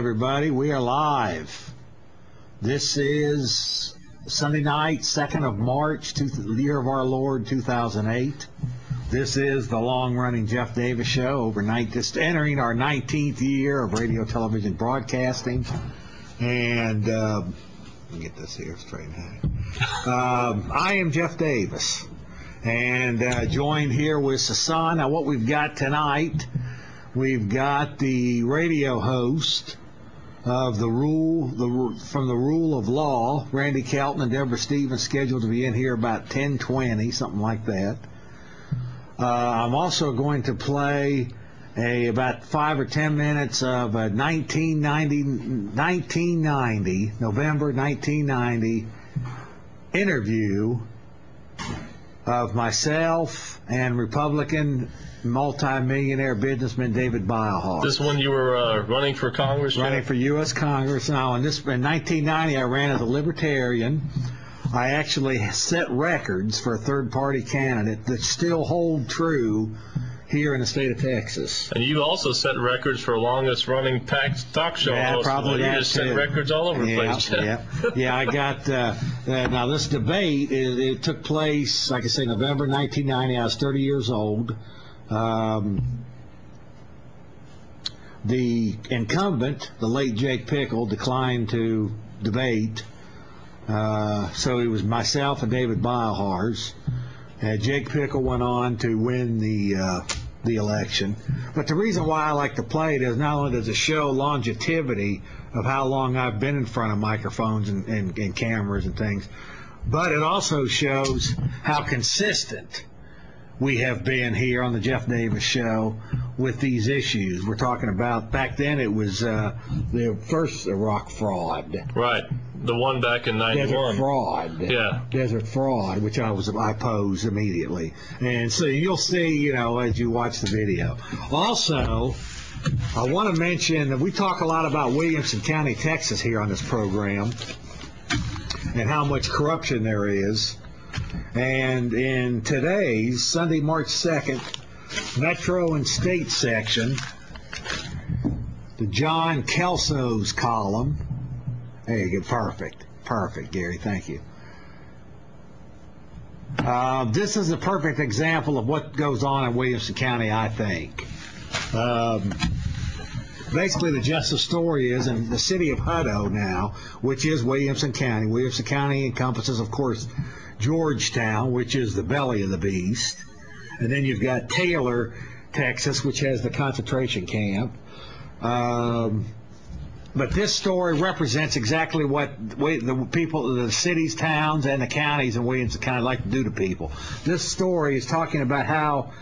everybody. We are live. This is Sunday night, 2nd of March, the year of our Lord, 2008. This is the long-running Jeff Davis Show, overnight, just entering our 19th year of radio, television broadcasting. And let me get this here straight. I am Jeff Davis, and joined here with Sasan. Now, what we've got tonight, we've got the radio host of from the Rule of Law, Randy Kelton and Deborah Stevens, scheduled to be in here about 10:20, something like that. I'm also going to play about 5 or 10 minutes of a November 1990 interview of myself and Republican multi-millionaire businessman David Beilharz. This one you were running for Congress? Running for U.S. Congress. Now, in 1990, I ran as a Libertarian. I actually set records for a third-party candidate that still hold true here in the state of Texas. And you also set records for longest-running talk show host. Probably that, you just set records all over the place. Yeah, I got... now, this debate, it took place, like I say, November 1990. I was 30 years old. The incumbent, the late Jake Pickle, declined to debate. So it was myself and David Beilharz. Jake Pickle went on to win the election. But the reason why I like to play it is not only does it show longevity of how long I've been in front of microphones and cameras and things, but it also shows how consistent we have been here on the Jeff Davis Show with these issues. We're talking about, back then it was the first Iraq fraud. Right. The one back in 91. Desert fraud. Yeah. Desert fraud, which I opposed immediately. And so you'll see, as you watch the video. Also, I want to mention that we talk a lot about Williamson County, Texas here on this program and how much corruption there is. And in today's Sunday, March 2nd, Metro and State section, the John Kelso's column. There you go. Perfect, Gary. Thank you. This is a perfect example of what goes on in Williamson County, I think. Basically, the gist of the story is in the city of Hutto now, which is Williamson County. Williamson County encompasses, of course, Georgetown, which is the belly of the beast. And then you've got Taylor, Texas, which has the concentration camp. But this story represents exactly what the people, the cities, towns, and the counties in Williamson County like to do to people. This story is talking about how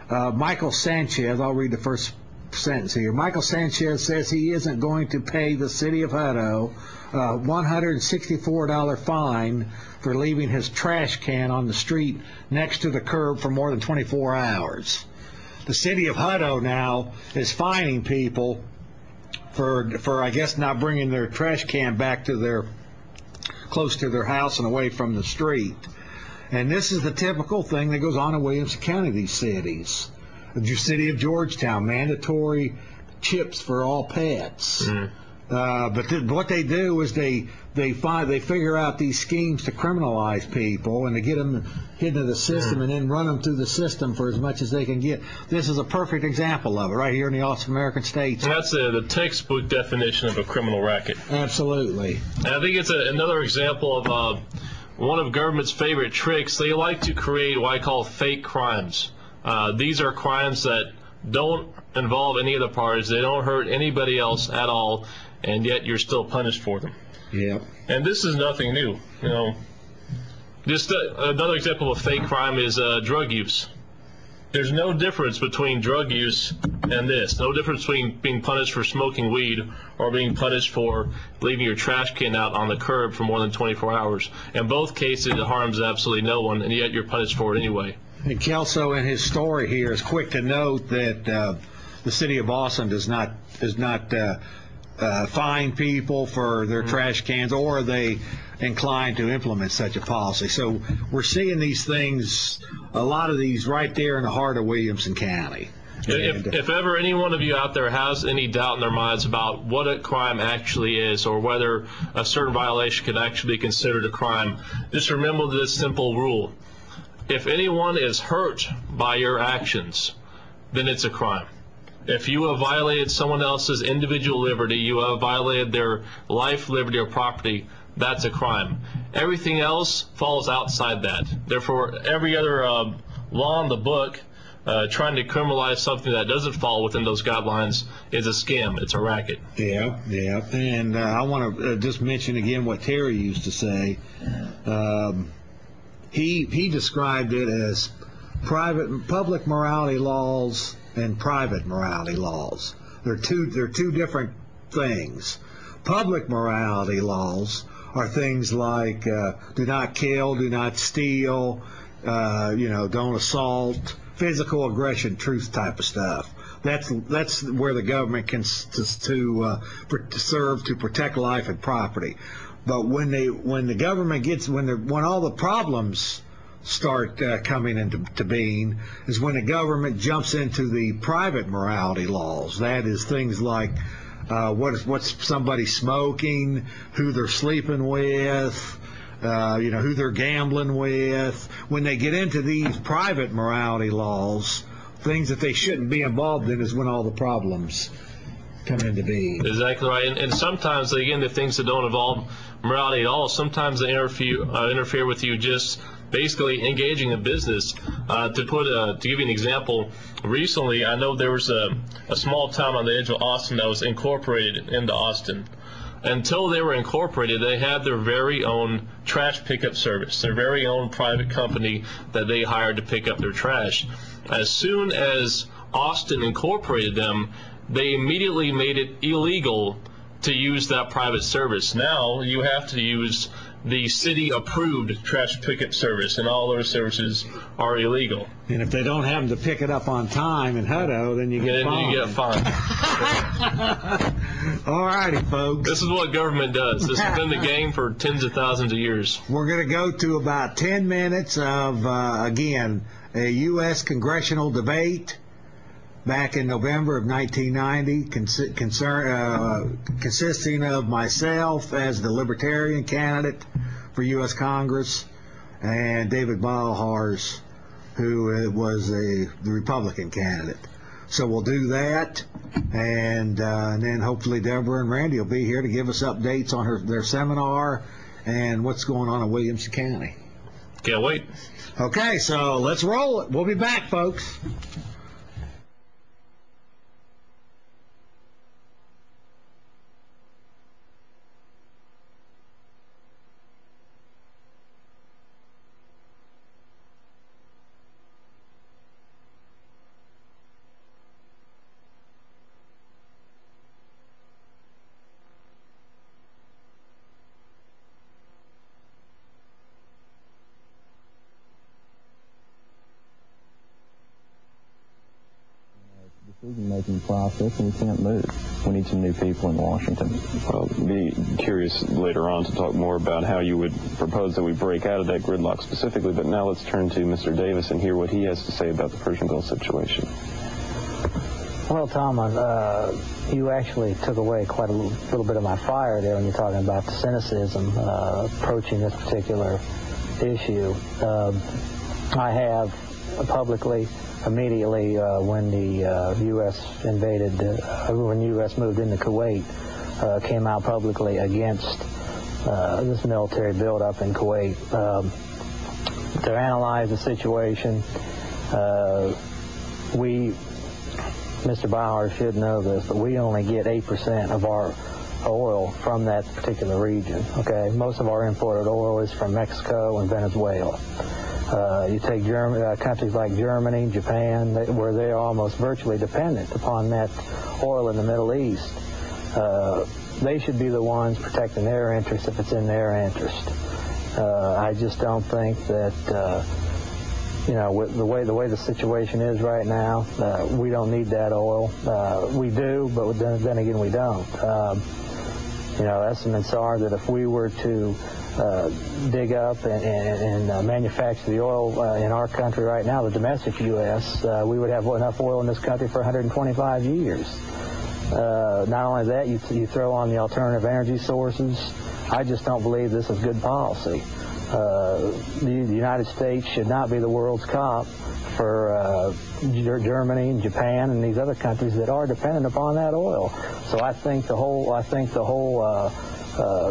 Michael Sanchez, I'll read the first sentence here. Michael Sanchez says he isn't going to pay the city of Hutto a $164 fine for leaving his trash can on the street next to the curb for more than 24 hours. The city of Hutto now is fining people for I guess not bringing their trash can back to close to their house and away from the street. And this is the typical thing that goes on in Williamson County, these cities. The city of Georgetown, mandatory chips for all pets. But what they do is they figure out these schemes to criminalize people and to get them into the system and then run them through the system for as much as they can get. This is a perfect example of it right here in the awesome American states. And that's the textbook definition of a criminal racket. Absolutely. And I think it's another example of one of government's favorite tricks. They like to create what I call fake crimes. These are crimes that don't involve any of the parties. They don't hurt anybody else at all, and yet you're still punished for them. Yeah. And this is nothing new. Just another example of fake crime is drug use. There's no difference between drug use and this. No difference between being punished for smoking weed or being punished for leaving your trash can out on the curb for more than 24 hours. In both cases, it harms absolutely no one, and yet you're punished for it anyway. And Kelso, in his story here, is quick to note that the city of Austin does not fine people for their trash cans, or are they inclined to implement such a policy. So we're seeing these things, a lot of these right there in the heart of Williamson County. If ever any one of you out there has any doubt in their minds about what a crime actually is, or whether a certain violation could actually be considered a crime, just remember this simple rule. If anyone is hurt by your actions, then it's a crime. If you have violated someone else's individual liberty, you have violated their life, liberty, or property, that's a crime. Everything else falls outside that. Therefore, every other law in the book trying to criminalize something that doesn't fall within those guidelines is a scam. It's a racket. Yeah. And I want to just mention again what Terry used to say. He described it as public morality laws and private morality laws. They're two different things. Public morality laws are things like do not kill, do not steal, don't assault, physical aggression, truth type of stuff. That's where the government can serve to protect life and property. But when the government when all the problems start coming into being is when the government jumps into the private morality laws. That is things like what's somebody smoking, who they're sleeping with, who they're gambling with. When they get into these private morality laws, things that they shouldn't be involved in is when all the problems come into being. Exactly right. And sometimes, again, the things that don't involve morality at all, sometimes they interfere with you just basically engaging in business. To give you an example, recently I know there was a small town on the edge of Austin that was incorporated into Austin. Until they were incorporated, they had their very own trash pickup service, their very own private company that they hired to pick up their trash. As soon as Austin incorporated them, they immediately made it illegal to use that private service. Now you have to use the city-approved trash pickup service, and all those services are illegal. And if they don't have them to pick it up on time in Hutto, then you get fined. You get fined. All righty, folks. This is what government does. This has been the game for tens of thousands of years. We're going to go to about 10 minutes of, again, a U.S. congressional debate back in November of 1990, consisting of myself as the Libertarian candidate for U.S. Congress and David Balhars, who was the Republican candidate. So we'll do that, and then hopefully Deborah and Randy will be here to give us updates on their seminar and what's going on in Williamson County. Can't wait. Okay, so let's roll it. We'll be back, folks. Decision-making process, and we can't move. We need some new people in Washington. Well, be curious later on to talk more about how you would propose that we break out of that gridlock specifically, but now let's turn to Mr. Davis and hear what he has to say about the Persian Gulf situation. Well, Tom, you actually took away quite a little bit of my fire there when you're talking about the cynicism approaching this particular issue. I have publicly, immediately when the U.S. when the U.S. moved into Kuwait, came out publicly against this military buildup in Kuwait. To analyze the situation, Mr. Bauer should know this, but we only get 8% of our oil from that particular region. Okay, most of our imported oil is from Mexico and Venezuela. You take countries like Germany, Japan, where they are almost virtually dependent upon that oil in the Middle East. They should be the ones protecting their interests if it's in their interest. I just don't think that, with the way the situation is right now, we don't need that oil. We do, but then again, we don't. Estimates are that if we were to dig up and manufacture the oil in our country right now, the domestic U.S., we would have enough oil in this country for 125 years. Not only that, you throw on the alternative energy sources. I just don't believe this is good policy. The United States should not be the world's cop for Germany and Japan and these other countries that are dependent upon that oil. So I think the whole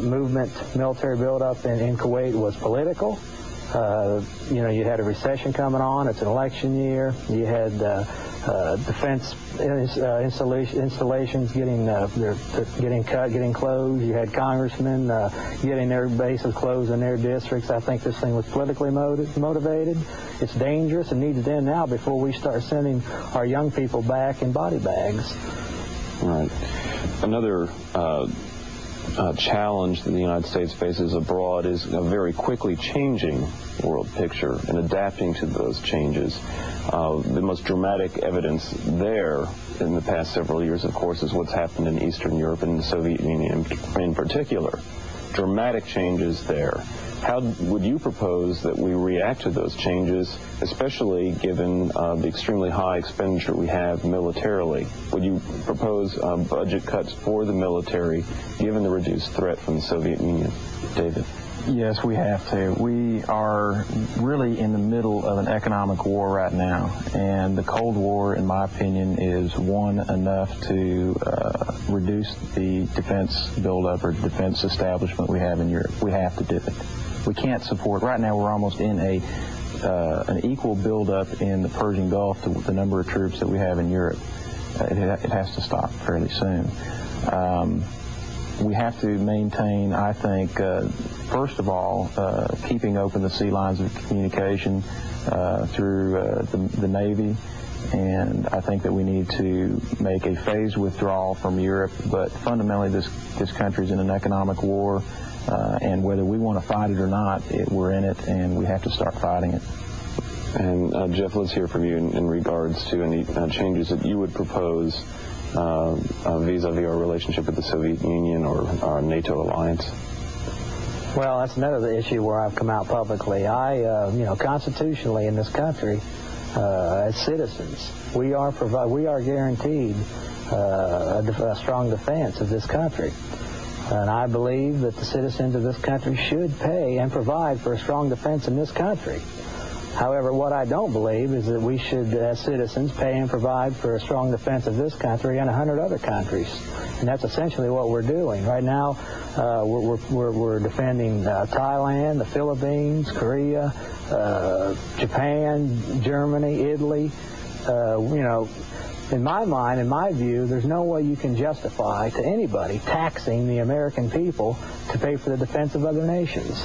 movement, military buildup in Kuwait was political. You had a recession coming on. It's an election year. You had defense installations getting cut, getting closed. You had congressmen getting their bases closed in their districts. I think this thing was politically motivated. It's dangerous and needs to end now before we start sending our young people back in body bags. Right. Another challenge that the United States faces abroad is a very quickly changing world picture, and adapting to those changes. The most dramatic evidence there in the past several years, of course, is what's happened in Eastern Europe and the Soviet Union in particular. Dramatic changes there. How would you propose that we react to those changes, especially given the extremely high expenditure we have militarily? Would you propose budget cuts for the military, given the reduced threat from the Soviet Union? David? Yes, we have to. We are really in the middle of an economic war right now, and the Cold War, in my opinion, is enough to reduce the defense buildup or defense establishment we have in Europe. We have to do it. We can't support. Right now, we're almost in an equal buildup in the Persian Gulf to the number of troops that we have in Europe. It has to stop fairly soon. We have to maintain, I think, first of all, keeping open the sea lines of communication through the Navy, and I think that we need to make a phased withdrawal from Europe. But fundamentally, this country is in an economic war, and whether we want to fight it or not, we're in it, and we have to start fighting it. And Jeff, let's hear from you in regards to any changes that you would propose vis-a-vis our relationship with the Soviet Union or our NATO alliance. Well, that's another issue where I've come out publicly. Constitutionally in this country, as citizens, we are guaranteed a strong defense of this country. And I believe that the citizens of this country should pay and provide for a strong defense in this country. However, what I don't believe is that we should, as citizens, pay and provide for a strong defense of this country and 100 other countries. And that's essentially what we're doing. Right now, we're defending Thailand, the Philippines, Korea, Japan, Germany, Italy. In my mind, in my view, there's no way you can justify to anybody taxing the American people to pay for the defense of other nations.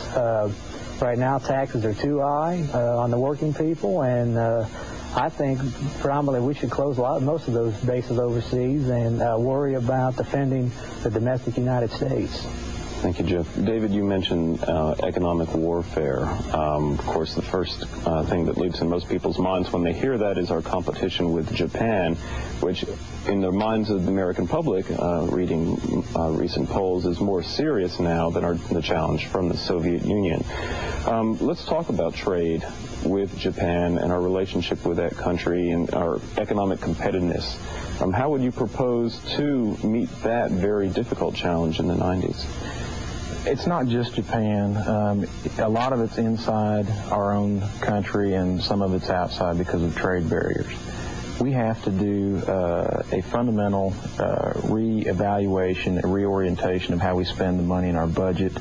Right now, taxes are too high on the working people, and I think predominantly we should close most of those bases overseas and worry about defending the domestic United States. Thank you, Jeff. David, you mentioned economic warfare. Of course, the first thing that leaps in most people's minds when they hear that is our competition with Japan, which in the minds of the American public, reading recent polls, is more serious now than the challenge from the Soviet Union. Let's talk about trade with Japan and our relationship with that country and our economic competitiveness. How would you propose to meet that very difficult challenge in the 90s? It's not just Japan. A lot of it's inside our own country, and some of it's outside because of trade barriers. We have to do a fundamental reevaluation, a reorientation of how we spend the money in our budget.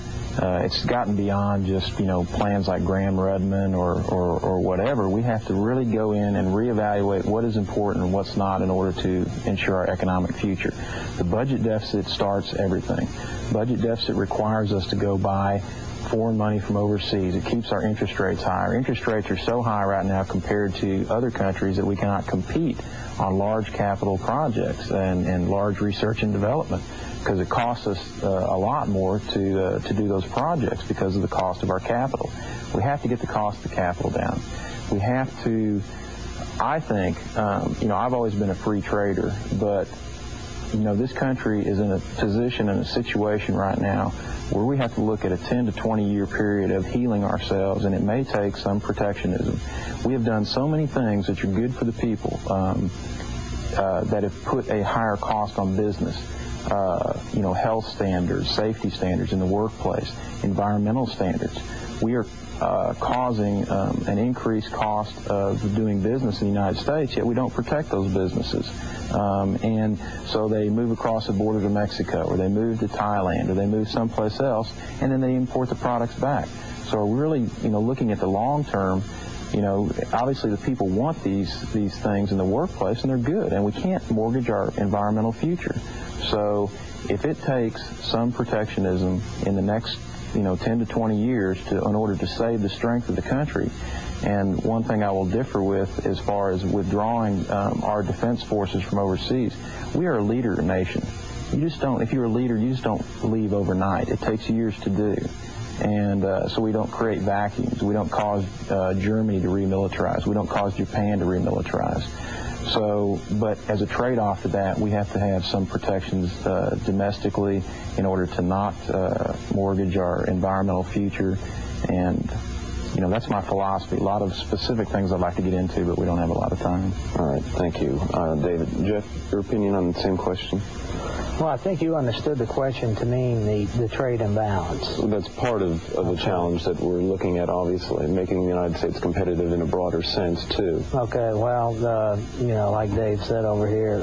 It's gotten beyond just, plans like Graham-Rudman or whatever. We have to really go in and reevaluate what is important and what's not in order to ensure our economic future. The budget deficit starts everything. Budget deficit requires us to go buy foreign money from overseas. It keeps our interest rates high. Our interest rates are so high right now compared to other countries that we cannot compete on large capital projects and large research and development, because it costs us a lot more to do those projects because of the cost of our capital. We have to get the cost of capital down. We have to, I think, I've always been a free trader, but this country is in a position and a situation right now where we have to look at a 10 to 20 year period of healing ourselves, and it may take some protectionism. We have done so many things that are good for the people that have put a higher cost on business. Health standards, safety standards in the workplace, environmental standards. We are causing an increased cost of doing business in the United States, yet we don't protect those businesses. And so they move across the border to Mexico, or they move to Thailand, or they move someplace else, and then they import the products back. So we're really, looking at the long term. Obviously the people want these things in the workplace, and they're good, and we can't mortgage our environmental future. So if it takes some protectionism in the next 10 to 20 years in order to save the strength of the country. And one thing I will differ with as far as withdrawing our defense forces from overseas, we are a leader nation. If you're a leader, you just don't leave overnight. It takes years to do. And so we don't create vacuums. We don't cause Germany to remilitarize. We don't cause Japan to remilitarize. So, but as a trade-off to that, we have to have some protections domestically in order to not mortgage our environmental future. And, that's my philosophy. A lot of specific things I'd like to get into, but we don't have a lot of time. All right, thank you. David, Jeff, your opinion on the same question? Well, I think you understood the question to mean the trade imbalance. That's part of the challenge that we're looking at, obviously, making the United States competitive in a broader sense, too. Okay, well, like Dave said over here,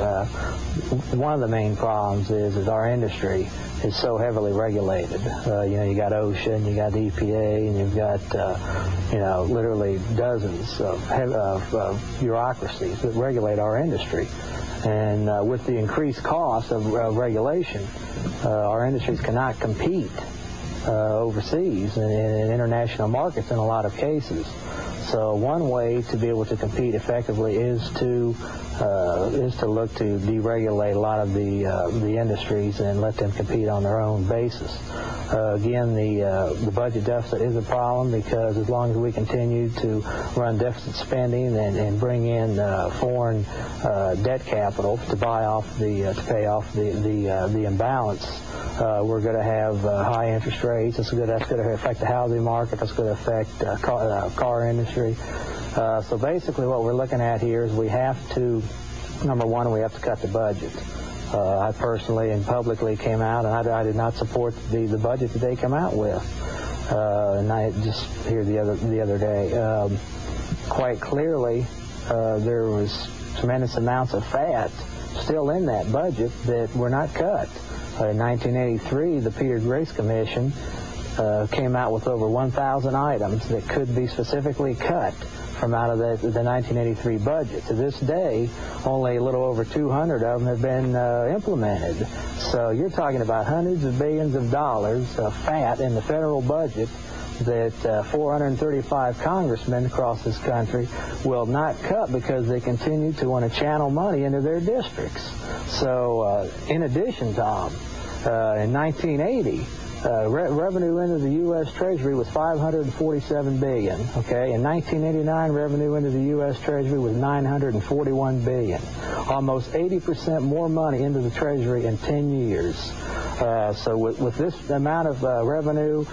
one of the main problems is our industry is so heavily regulated. You got OSHA, and you got EPA, and you've got, literally dozens of bureaucracies that regulate our industry. And with the increased cost of regulation, our industries cannot compete overseas in international markets in a lot of cases. So one way to be able to compete effectively is to look to deregulate a lot of the industries and let them compete on their own basis. Again, the budget deficit is a problem because as long as we continue to run deficit spending and bring in foreign debt capital to pay off the imbalance, we're going to have high interest rates. That's going to affect the housing market. That's going to affect car industry. So basically what we're looking at here is we have to, number one, we have to cut the budget. I personally and publicly came out, and I did not support the budget that they come out with. And I just here the other day, quite clearly, there was tremendous amounts of fat still in that budget that were not cut. In 1983, the Peter Grace Commission came out with over 1,000 items that could be specifically cut from out of the 1983 budget. To this day, only a little over 200 of them have been implemented. So you're talking about hundreds of billions of dollars of fat in the federal budget that 435 congressmen across this country will not cut because they continue to want to channel money into their districts. So in addition, Tom, in 1980, revenue into the U.S. Treasury was $547 billion. Okay, in 1989, revenue into the U.S. Treasury was $941 billion. Almost 80% more money into the Treasury in 10 years. So with this amount of revenue,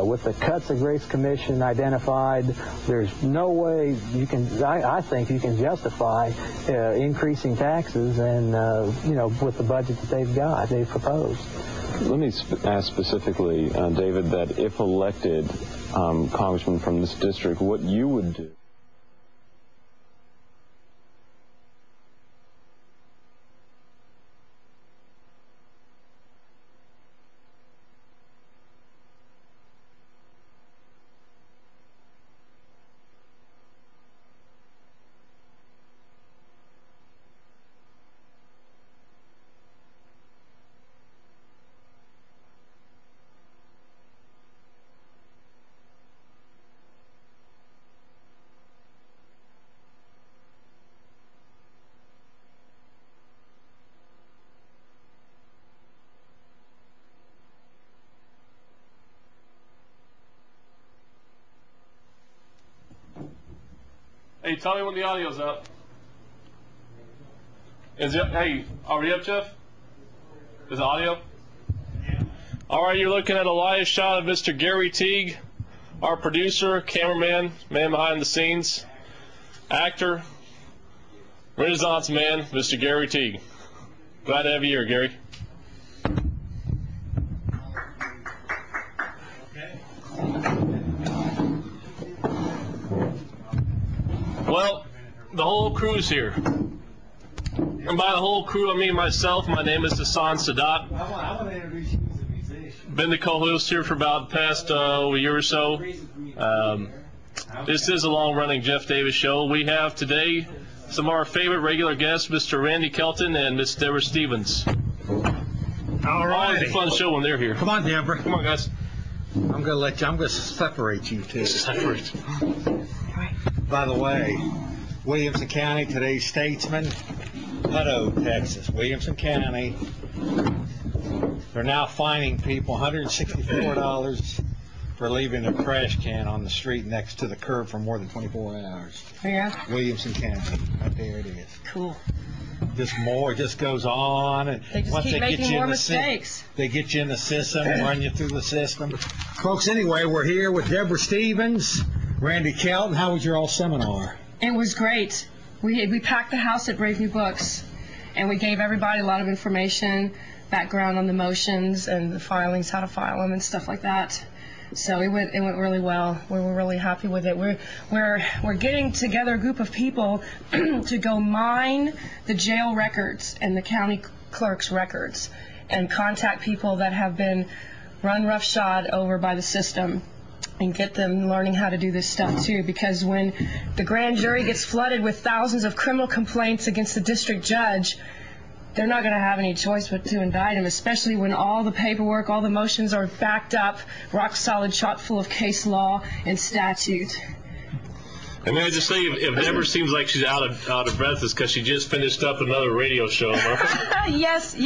with the cuts the Grace Commission identified, there's no way you can. I think you can justify increasing taxes and with the budget that they've proposed. Let me ask specifically, David, that if elected congressman from this district, what you would do. Hey, tell me when the audio's up. Is it? Hey, are we up, Jeff? Is the audio? Yeah. All right, you're looking at a live shot of Mr. Gary Teague, our producer, cameraman, man behind the scenes, actor, Renaissance man, Mr. Gary Teague. Glad to have you here, Gary. Well, the whole crew's here. And by the whole crew, I mean myself. My name is Hassan Sadat. I want to introduce you as a musician. Been the co-host here for about the past year or so. This is a long-running Jeff Davis show. We have today some of our favorite regular guests, Mr. Randy Kelton and Miss Deborah Stevens. All right. It's a fun show when they're here. Come on, Deborah. Come on, guys. I'm going to separate you two. Separate. By the way, Williamson County, today's statesman, Hutto, Texas. Williamson County, they're now fining people $164 for leaving a trash can on the street next to the curb for more than 24 hours. Yeah. Williamson County, right there it is. Cool. It just goes on. And They just once keep they get making you more in the mistakes. they get you in the system, run you through the system. Folks, anyway, we're here with Deborah Stevens, Randy Kelton. How was your all seminar? It was great. We packed the house at Brave New Books, and we gave everybody a lot of information, background on the motions and the filings, how to file them, and stuff like that. So it went really well. We were really happy with it. We're getting together a group of people to go mine the jail records and the county clerk's records, and contact people that have been run roughshod over by the system, and get them learning how to do this stuff too, because when the grand jury gets flooded with thousands of criminal complaints against the district judge, they're not going to have any choice but to indict him, especially when all the paperwork, all the motions are backed up, rock solid, chock full of case law and statute. And may I just say, if Deborah seems like she's out of breath, it's because she just finished up another radio show. Yes.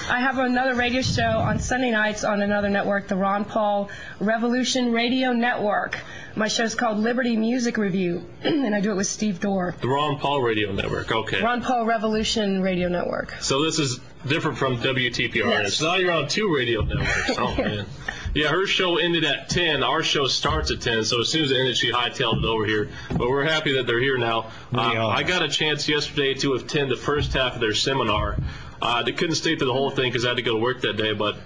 I have another radio show on Sunday nights on another network, the Ron Paul Revolution Radio Network. My show's called Liberty Music Review, and I do it with Steve Dorr. The Ron Paul Radio Network, okay. Ron Paul Revolution Radio Network. So this is different from WTPR. Yes. So now you're on two radio networks. Oh, man. Yeah, her show ended at 10. Our show starts at 10, so as soon as it ended, she hightailed it over here. But we're happy that they're here now. I got a chance yesterday to attend the first half of their seminar. They couldn't stay through the whole thing because I had to go to work that day, but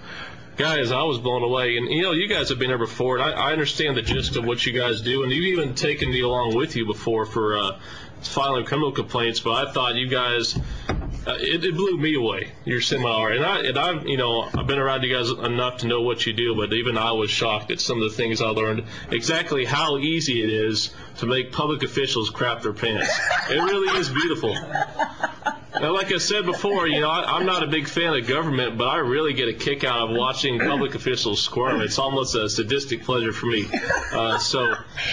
guys, I was blown away. And, you guys have been there before, and I understand the gist of what you guys do, and you've even taken me along with you before for filing criminal complaints, but I thought you guys, it blew me away, your seminar. And I've been around you guys enough to know what you do, but even I was shocked at some of the things I learned, exactly how easy it is to make public officials crap their pants. It really is beautiful. Now, like I said before, I'm not a big fan of government, but I really get a kick out of watching public officials squirm. It's almost a sadistic pleasure for me.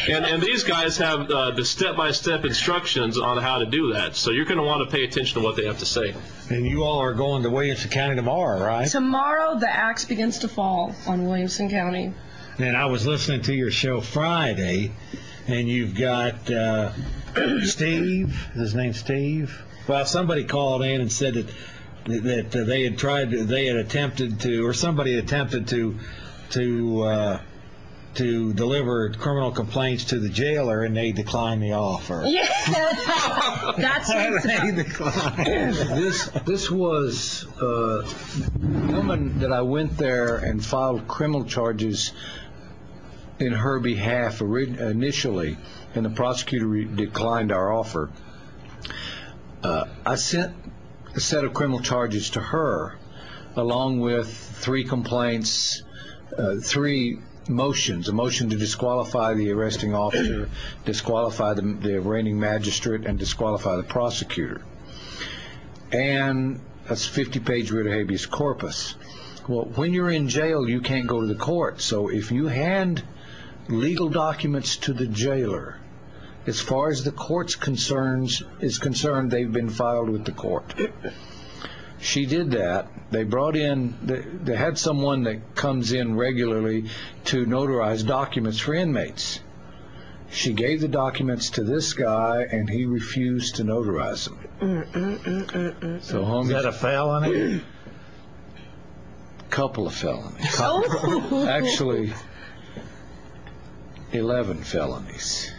And these guys have the step-by-step instructions on how to do that. So you're going to want to pay attention to what they have to say. And you all are going to Williamson County tomorrow, right? Tomorrow, the axe begins to fall on Williamson County. And I was listening to your show Friday, and you've got Steve. Is his name Steve? Well, somebody called in and said that they had attempted to, or somebody attempted to deliver criminal complaints to the jailer, and they declined the offer. Yeah, that's they declined. This was a woman that I went there and filed criminal charges in her behalf initially, and the prosecutor declined our offer. I sent a set of criminal charges to her, along with 3 complaints, 3 motions: a motion to disqualify the arresting officer, disqualify the arraigning magistrate, and disqualify the prosecutor. And that's a 50-page writ of habeas corpus. Well, when you're in jail, you can't go to the court. So if you hand legal documents to the jailer, as far as the court's is concerned, they've been filed with the court. She did that. They brought in, they had someone that comes in regularly to notarize documents for inmates. She gave the documents to this guy, and he refused to notarize them. So, Is that a felony? couple of felonies. Oh. Actually, 11 felonies.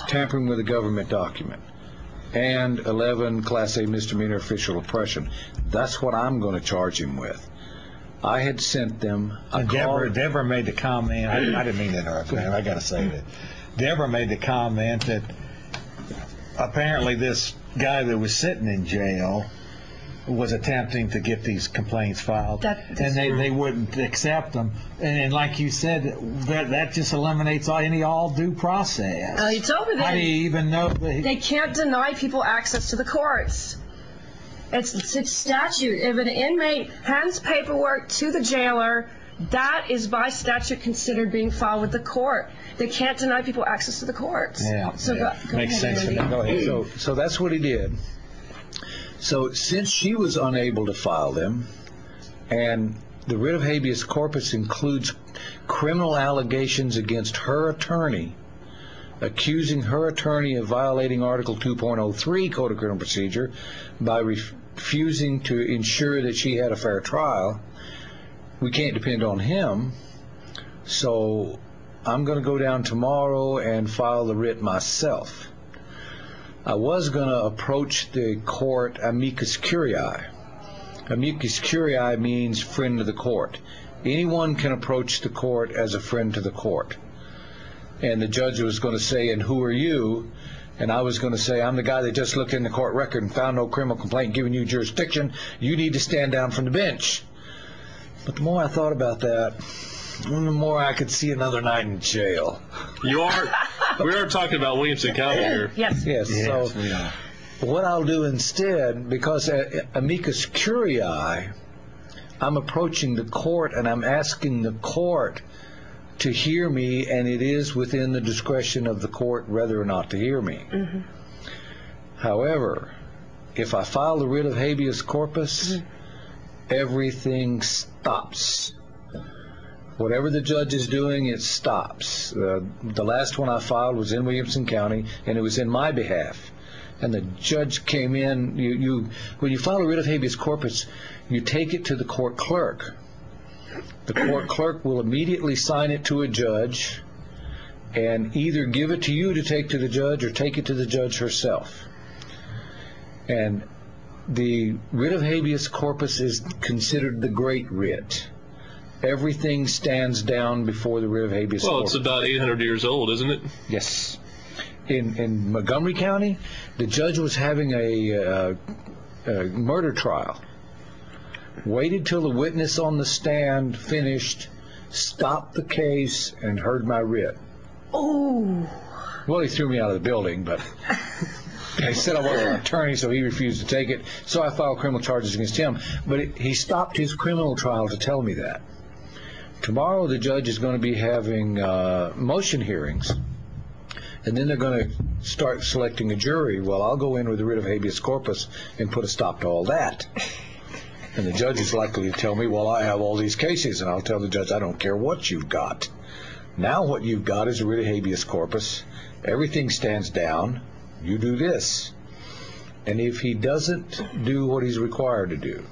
Tampering with a government document. And 11 Class A misdemeanor official oppression. That's what I'm going to charge him with. I had sent them a call. Deborah made the comment, I didn't mean to interrupt, man, I got to say that. Deborah made the comment that apparently this guy that was sitting in jail was attempting to get these complaints filed, and they wouldn't accept them. And like you said, that just eliminates all due process. You told me that. How do you even know that They can't deny people access to the courts. It's statute. If an inmate hands paperwork to the jailer, that is by statute considered being filed with the court. They can't deny people access to the courts. Yeah, so yeah. Go Makes ahead, sense to Andy. me. Go ahead. So that's what he did. So since she was unable to file them, and the writ of habeas corpus includes criminal allegations against her attorney, accusing her attorney of violating Article 2.03 Code of Criminal Procedure by refusing to ensure that she had a fair trial, we can't depend on him. So I'm going to go down tomorrow and file the writ myself. I was going to approach the court amicus curiae. Amicus curiae means friend of the court. Anyone can approach the court as a friend to the court. And the judge was going to say, and who are you? And I was going to say, I'm the guy that just looked in the court record and found no criminal complaint giving you jurisdiction. You need to stand down from the bench. But the more I thought about that, the more I could see another night in jail. We are talking about Williamson County here. Yes. Yes. So what I'll do instead, because amicus curiae, I'm approaching the court and I'm asking the court to hear me, and it is within the discretion of the court whether or not to hear me. Mm-hmm. However, if I file the writ of habeas corpus, everything stops. Whatever the judge is doing, it stops. The last one I filed was in Williamson County, and it was in my behalf. And the judge came in. When you file a writ of habeas corpus, you take it to the court clerk. The court clerk will immediately sign it to a judge and either give it to you to take to the judge or take it to the judge herself. And the writ of habeas corpus is considered the great writ. Everything stands down before the writ of habeas corpus. Well, it's about 800 years old, isn't it? Yes. In Montgomery County, the judge was having a murder trial. Waited till the witness on the stand finished, stopped the case, and heard my writ. Oh. Well, he threw me out of the building, but he said I wasn't an attorney, so he refused to take it. So I filed criminal charges against him. But he stopped his criminal trial to tell me that. Tomorrow the judge is going to be having motion hearings, and then they're going to start selecting a jury. Well, I'll go in with the writ of habeas corpus and put a stop to all that. And the judge is likely to tell me, well, I have all these cases, and I'll tell the judge, I don't care what you've got. Now what you've got is a writ of habeas corpus. Everything stands down. You do this. And if he doesn't do what he's required to do,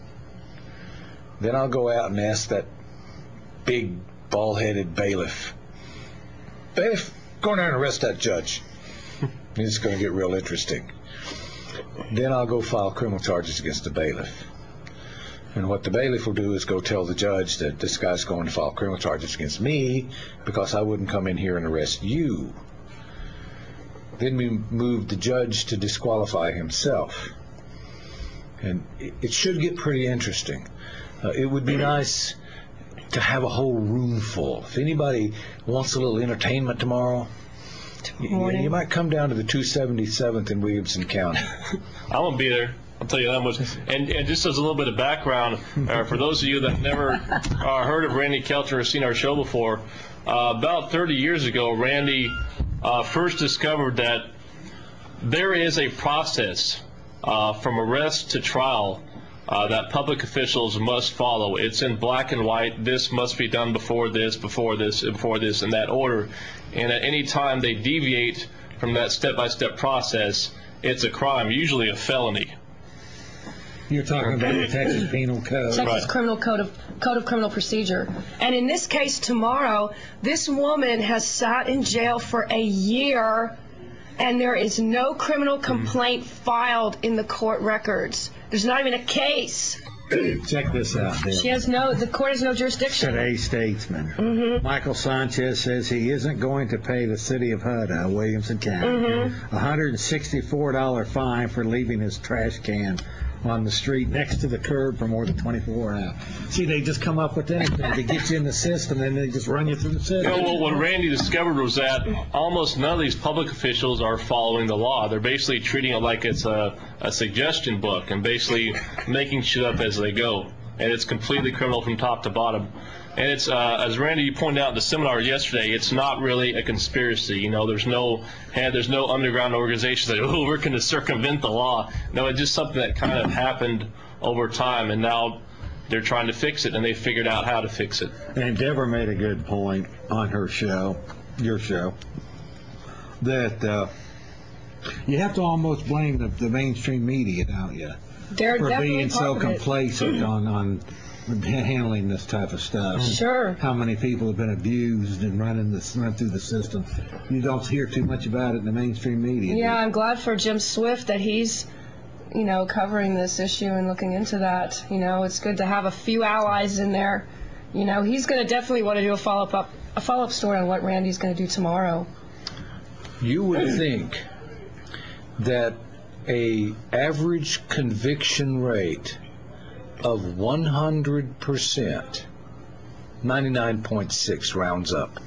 then I'll go out and ask that big, bald-headed bailiff, bailiff, go in there and arrest that judge. It's going to get real interesting. Then I'll go file criminal charges against the bailiff. And what the bailiff will do is go tell the judge that this guy's going to file criminal charges against me because I wouldn't come in here and arrest you. Then we move the judge to disqualify himself. And it should get pretty interesting. It would be nice to have a whole room full. If anybody wants a little entertainment tomorrow, you might come down to the 277th in Williamson County. I won't be there. I'll tell you that much. And just as a little bit of background, for those of you that never heard of Randy Kelton or seen our show before, about 30 years ago, Randy first discovered that there is a process from arrest to trial that public officials must follow. It's in black and white. This must be done before this, before this, and before this, in that order. And at any time they deviate from that step-by-step process, it's a crime, usually a felony. You're talking about the Texas Penal Code. Texas Criminal Code of Criminal Procedure. And in this case tomorrow, this woman has sat in jail for a year, and there is no criminal complaint filed in the court records. There's not even a case. Check this out, Deborah. The court has no jurisdiction. Today's Statesman. Michael Sanchez says he isn't going to pay the city of Hutto, Williamson County, $164 fine for leaving his trash can on the street next to the curb for more than 24 hours. See, they just come up with anything to get you in the system, and they just run you through the system. Well, what Randy discovered was that almost none of these public officials are following the law. They're basically treating it like it's a suggestion book and basically making shit up as they go. And it's completely criminal from top to bottom. And it's, as Randy pointed out in the seminar yesterday, it's not really a conspiracy. You know, there's no underground organization that, we're going to circumvent the law. No, it's just something that kind of happened over time, and now they're trying to fix it, and they figured out how to fix it. And Deborah made a good point on her show, your show, that you have to almost blame the mainstream media, don't you? They're for definitely being so part of it. complacent on handling this type of stuff. Sure. How many people have been abused and run through the system. You don't hear too much about it in the mainstream media. Yeah, I'm glad for Jim Swift that he's, covering this issue and looking into that. It's good to have a few allies in there. He's going to definitely want to do a follow-up story on what Randy's going to do tomorrow. You would think that a average conviction rate of 100%, 99.6 rounds up,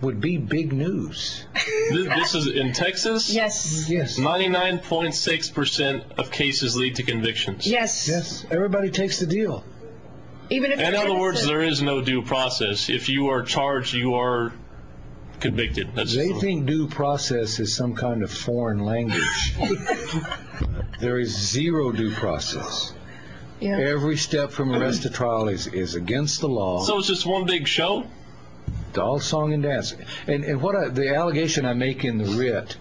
would be big news. This is in Texas? Yes. Yes. 99.6% of cases lead to convictions. Yes. Yes. Everybody takes the deal. Even if In other words, there is no due process. If you are charged, you are convicted. They think due process is some kind of foreign language. There is zero due process. Yeah. Every step from arrest to trial is against the law. So it's just one big show? It's all song and dance. And the allegation I make in the writ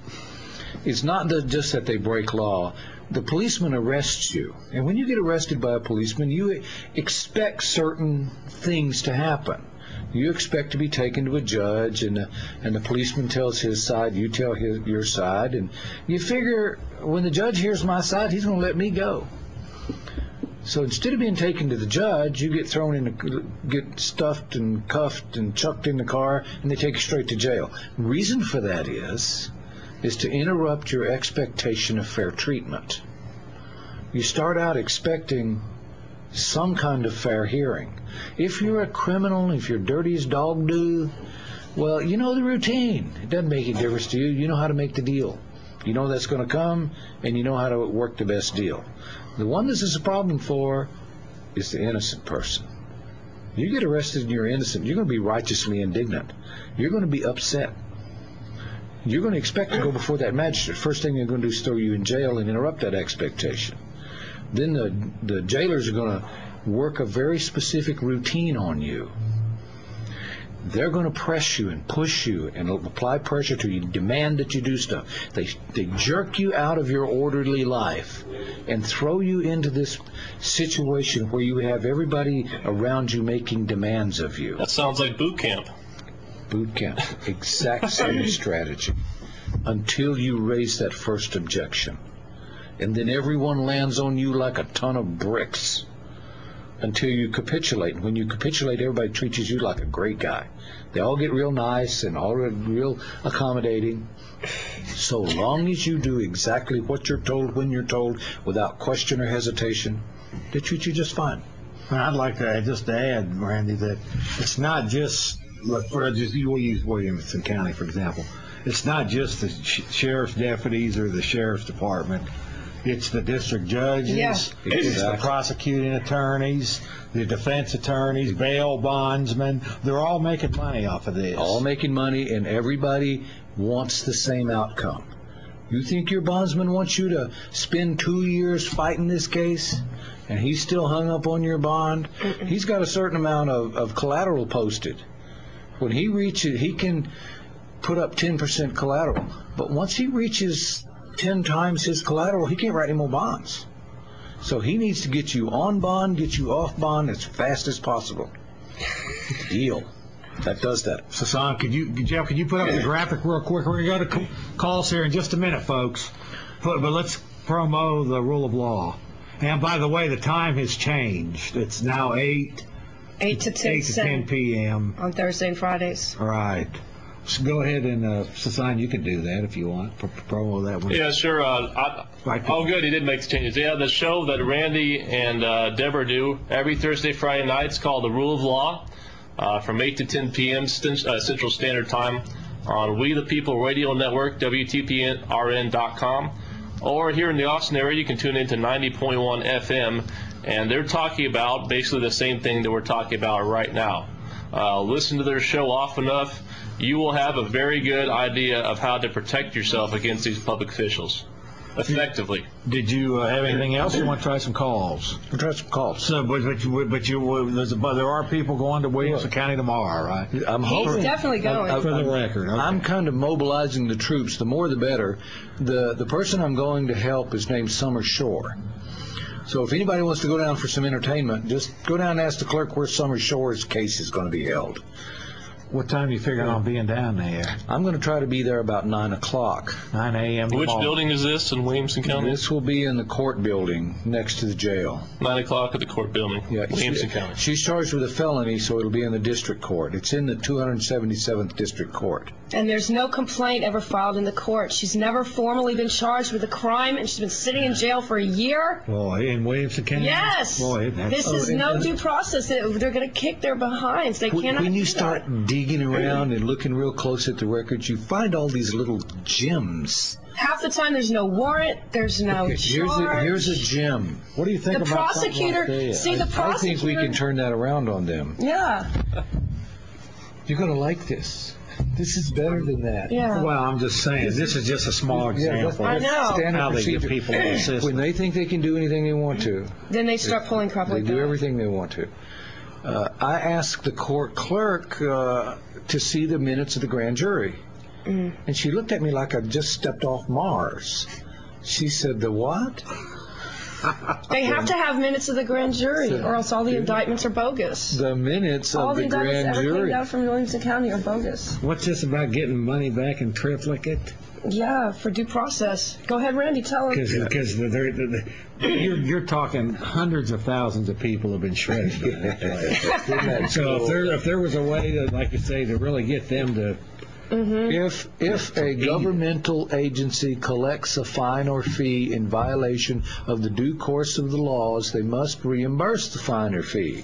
is not just that they break law. The policeman arrests you. And when you get arrested by a policeman, you expect certain things to happen. You expect to be taken to a judge, and the policeman tells his side, you tell your side, and you figure when the judge hears my side, he's going to let me go. So instead of being taken to the judge, you get stuffed and cuffed and chucked in the car, and they take you straight to jail. Reason for that is to interrupt your expectation of fair treatment. You start out expecting some kind of fair hearing. If you're a criminal, if you're dirty as dog do, well, you know the routine. It doesn't make any difference to you. You know how to make the deal. You know that's going to come, and you know how to work the best deal. The one this is a problem for is the innocent person. You get arrested and you're innocent, you're going to be righteously indignant. You're going to be upset. You're going to expect to go before that magistrate. First thing they're going to do is throw you in jail and interrupt that expectation. Then the jailers are going to work a very specific routine on you. They're going to press you and push you and apply pressure to you, demand that you do stuff. They jerk you out of your orderly life and throw you into this situation where you have everybody around you making demands of you. That sounds like boot camp. Boot camp, exact same strategy, until you raise that first objection. And then everyone lands on you like a ton of bricks until you capitulate. And when you capitulate, everybody treats you like a great guy. They all get real nice and all real accommodating. So long as you do exactly what you're told when you're told without question or hesitation, they treat you just fine. And I'd like to just add, Randy, that it's not just, we'll use Williamson County, for example. It's not just the sheriff's deputies or the sheriff's department. It's the district judges, it's the prosecuting attorneys, the defense attorneys, bail bondsmen. They're all making money off of this. All making money, and everybody wants the same outcome. You think your bondsman wants you to spend 2 years fighting this case, and he's still hung up on your bond? He's got a certain amount of collateral posted. When he reaches, he can put up 10% collateral. But once he reaches 10 times his collateral, he can't write any more bonds. So he needs to get you on bond, get you off bond as fast as possible. Deal. That does that. Sasan, Jeff, could you put up the graphic real quick? We're going to go to calls here in just a minute, folks. But let's promo the rule of law. And by the way, the time has changed. It's now 8 to 10 p.m. on Thursday and Fridays. All right. So go ahead and, Sasan, you can do that if you want. Promo that one. Yeah, sure. Oh, good. He did make the changes. Yeah, the show that Randy and Deborah do every Thursday, Friday nights called The Rule of Law from 8 to 10 p.m. Central Standard Time on We the People Radio Network, WTPRN.com. Or here in the Austin area, you can tune into 90.1 FM, and they're talking about basically the same thing that we're talking about right now. Listen to their show often enough, you will have a very good idea of how to protect yourself against these public officials effectively. Did you have anything else? You want to try some calls? We'll try some calls. So, but there are people going to Williamson County tomorrow, right? I'm hoping. He's definitely going. For the record, okay. I'm kind of mobilizing the troops. The more, the better. The person I'm going to help is named Summer Shore. So if anybody wants to go down for some entertainment, just go down and ask the clerk where Summer Shore's case is going to be held. What time are you figuring on being down there? I'm going to try to be there about 9 o'clock. 9 a.m. Which tomorrow. building is this in Williamson County? This will be in the court building next to the jail. 9 o'clock at the court building, Williamson County. She's charged with a felony, so it'll be in the district court. It's in the 277th District Court. And there's no complaint ever filed in the court. She's never formally been charged with a crime, and she's been sitting in jail for a year. Boy, in Williamson County? Yes. Boy, this is no due process. They're going to kick their behinds. They cannot. When you do start that. digging around and looking real close at the records, you find all these little gems. Half the time there's no warrant, there's no charge. Here's a gem. What do you think The about prosecutor, something like that? see the I prosecutor. think we can turn that around on them. Yeah, You're going to like this. This is better than that. yeah. Well, I'm just saying, this is just a small example I know. of Standard how they get procedure. people in the system. When they think they can do anything they want to, Then they start pulling crap they like do that. everything they want to. I asked the court clerk to see the minutes of the grand jury. And she looked at me like I'd just stepped off Mars. She said, "The what?" They have to have minutes of the grand jury, or else all the indictments are bogus. The minutes All of the the indictments grand ever came jury. down from Williamson County are bogus. What's this about getting money back in triplicate? Yeah, for due process. Go ahead, Randy, tell him. Because you're talking hundreds of thousands of people have been shredded. So if there was a way to, like you say, to really get them to. If a governmental agency collects a fine or fee in violation of the due course of the laws, they must reimburse the fine or fee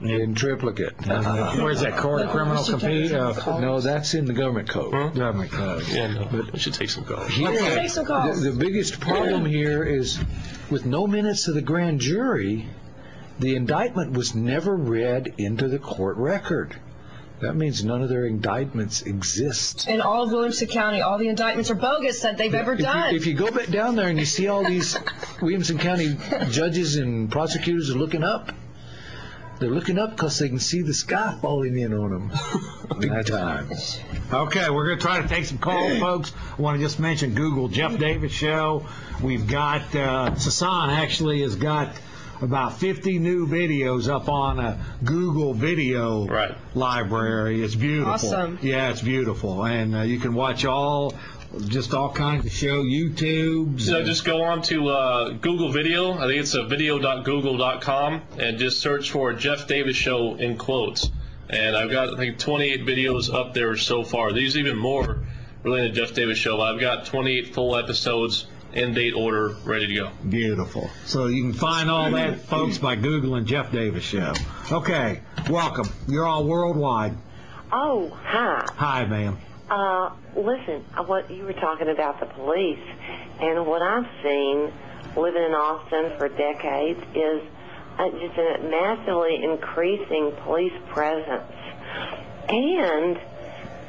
in triplicate. Where's that court criminal compete? No, that's in the government code. Government code. Yeah, no, we should take some calls. Let's take some calls. The biggest problem here is with no minutes of the grand jury, the indictment was never read into the court record. That means none of their indictments exist. In all of Williamson County, all the indictments are bogus that they've ever done. If you go back down there and you see all these Williamson County judges and prosecutors are looking up, they're looking up because they can see the sky falling in on them. Big time. Okay, we're going to try to take some calls, folks. I want to just mention Google Jeff Davis Show. We've got, Sasan actually has got about 50 new videos up on a Google video library. It's beautiful. Awesome. Yeah, it's beautiful. And you can watch all kinds of show, YouTube. So just go on to Google Video. I think it's video.google.com, and just search for Jeff Davis Show in quotes. And I've got, I think, 28 videos up there so far. There's even more related to Jeff Davis Show. I've got 28 full episodes in date order, ready to go. Beautiful. So you can find all that, folks, by Googling Jeff Davis Show. Okay, welcome. You're all worldwide. Oh, hi. Hi, ma'am. Listen, what you were talking about the police, and what I've seen living in Austin for decades is just a massively increasing police presence. And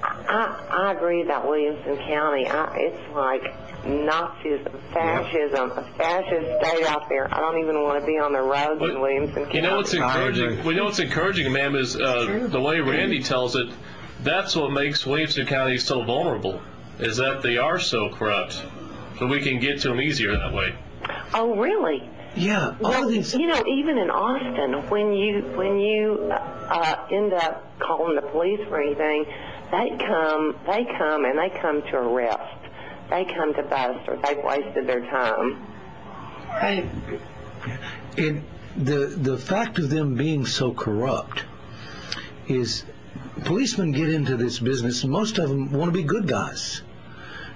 I agree about Williamson County. It's like Nazism, fascism, a fascist state out there. I don't even want to be on the roads in Williamson County. You know what's encouraging? We know what's encouraging, ma'am, is the way Randy tells it. That's what makes Williamson County so vulnerable, is that they are so corrupt. So we can get to them easier that way. Oh, really? Yeah, Well, you know, even in Austin, when you end up calling the police for anything, they come to arrest. They come to bust, or they've wasted their time. Right. And the fact of them being so corrupt is policemen get into this business, and most of them want to be good guys.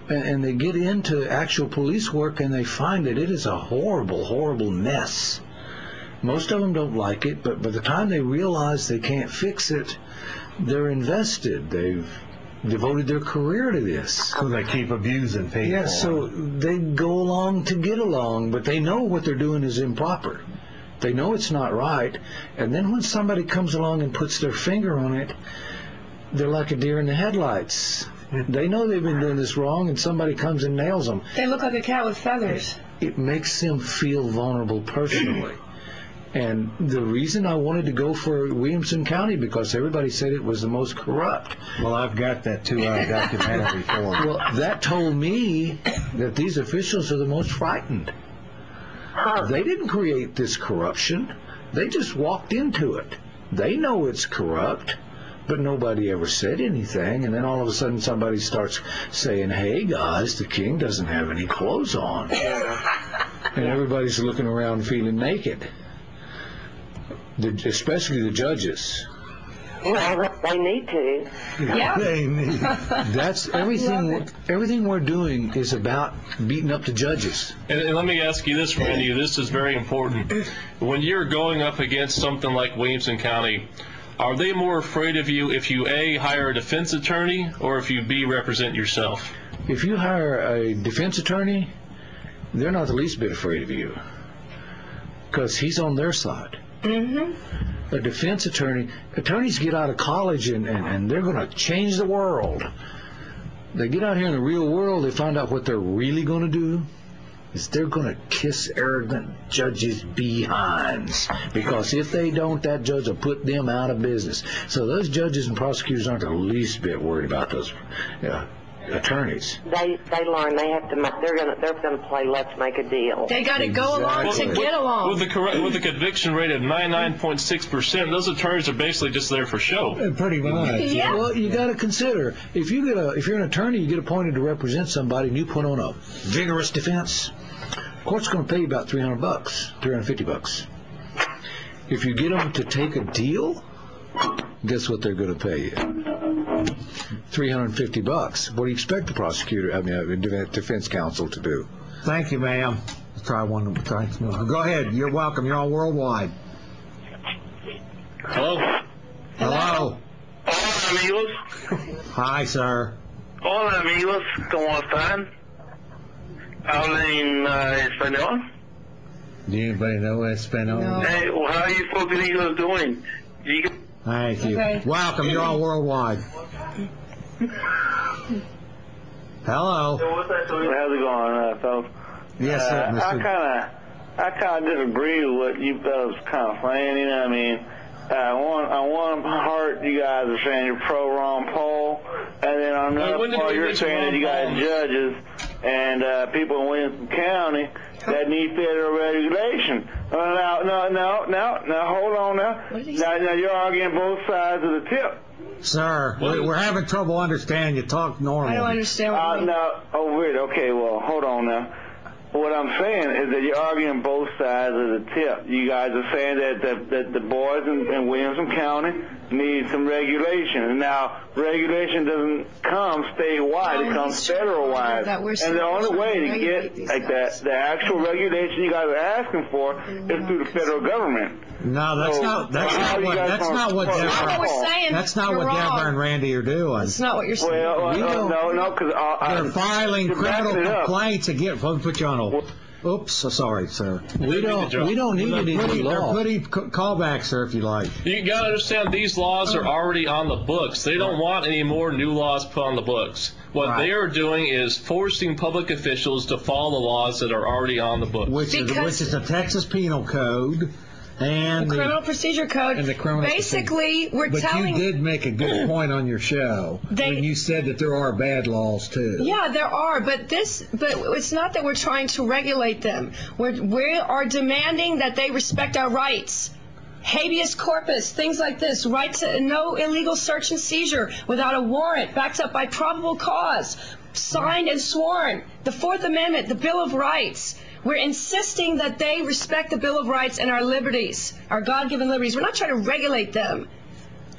And they get into actual police work, and they find that it is a horrible, horrible mess. Most of them don't like it, but by the time they realize they can't fix it, they're invested. They've devoted their career to this. So they keep abusing people. Yeah, so they go along to get along, but they know what they're doing is improper. They know it's not right, and then when somebody comes along and puts their finger on it, they're like a deer in the headlights. They know they've been doing this wrong, and somebody comes and nails them. They look like a cat with feathers. It makes them feel vulnerable personally. And the reason I wanted to go for Williamson County, because everybody said it was the most corrupt. Well, I've got that 2-hour documentary for them. Well, that told me that these officials are the most frightened. They didn't create this corruption. They just walked into it. They know it's corrupt, but nobody ever said anything. And then all of a sudden somebody starts saying, hey, guys, the king doesn't have any clothes on. And everybody's looking around feeling naked. Especially the judges. Well, they need to. Yeah. They need. That's everything. Everything we're doing is about beating up the judges. And let me ask you this, Randy. This is very important. When you're going up against something like Williamson County, are they more afraid of you if you A, hire a defense attorney, or if you B, represent yourself? If you hire a defense attorney, they're not the least bit afraid of you, because he's on their side. A defense attorneys get out of college and they're going to change the world. They get out here in the real world, they find out what they're really going to do is they're going to kiss arrogant judges' behinds, because if they don't, that judge will put them out of business. So those judges and prosecutors aren't the least bit worried about those attorneys. They learn they have to. They're gonna play let's make a deal. They got to go along to get along. With a conviction rate of 99.6%, those attorneys are basically just there for show. Pretty much. Yeah. Well, you got to consider, if you're an attorney, you get appointed to represent somebody, and you put on a vigorous defense, court's going to pay you about $300, $350. If you get them to take a deal, guess what they're going to pay you? $350. What do you expect the defense counsel to do? Thank you, ma'am. Let's try one. Go ahead. You're welcome. You're on Worldwide. Hello? Hello. Hola, amigos. Hi, sir. Hola, amigos. ¿Cómo están? ¿Hablan español? Do anybody know Espanol? No. Hey, well, how are you folks doing? Thank you. Okay. Welcome. You're on Worldwide. Hello. How's it going, fellas? Yes, sir. I kind of disagree with what you fellas kind of saying. You know what I mean? On one part, you guys are saying you're pro Ron Paul, and then on another part, you're saying that you got judges and people in Williamson County that need federal regulation. Now, hold on now. Now you're arguing both sides of the tip. Sir, we're having trouble understanding you. Talk normal. I don't understand what you mean. Weird. Okay, well, hold on now. What I'm saying is that you're arguing both sides of the tip. You guys are saying that the boys in Williamson County need some regulation. Now, regulation doesn't come statewide; it comes federal-wide. And the only way to get like the actual regulation you guys are asking for is through the federal government. No, that's not what Deborah and Randy are doing. That's not what you're saying. Well, no, because they're filing criminal complaints against. Let me put you on hold. Oops, sorry, sir. We don't need any new law. They're putting callback, sir, if you like. You got to understand, these laws are already on the books. They don't want any more new laws put on the books. What they are doing is forcing public officials to follow the laws that are already on the books. Which is the Texas Penal Code, And the Criminal Procedure Code. And the criminal Basically, we're but telling... But you did make a good point on your show when you said that there are bad laws, too. Yeah, there are, but it's not that we're trying to regulate them. We are demanding that they respect our rights. Habeas corpus, things like this, right to no illegal search and seizure without a warrant, backed up by probable cause, signed and sworn, the Fourth Amendment, the Bill of Rights. We're insisting that they respect the Bill of Rights and our liberties, our God-given liberties. We're not trying to regulate them.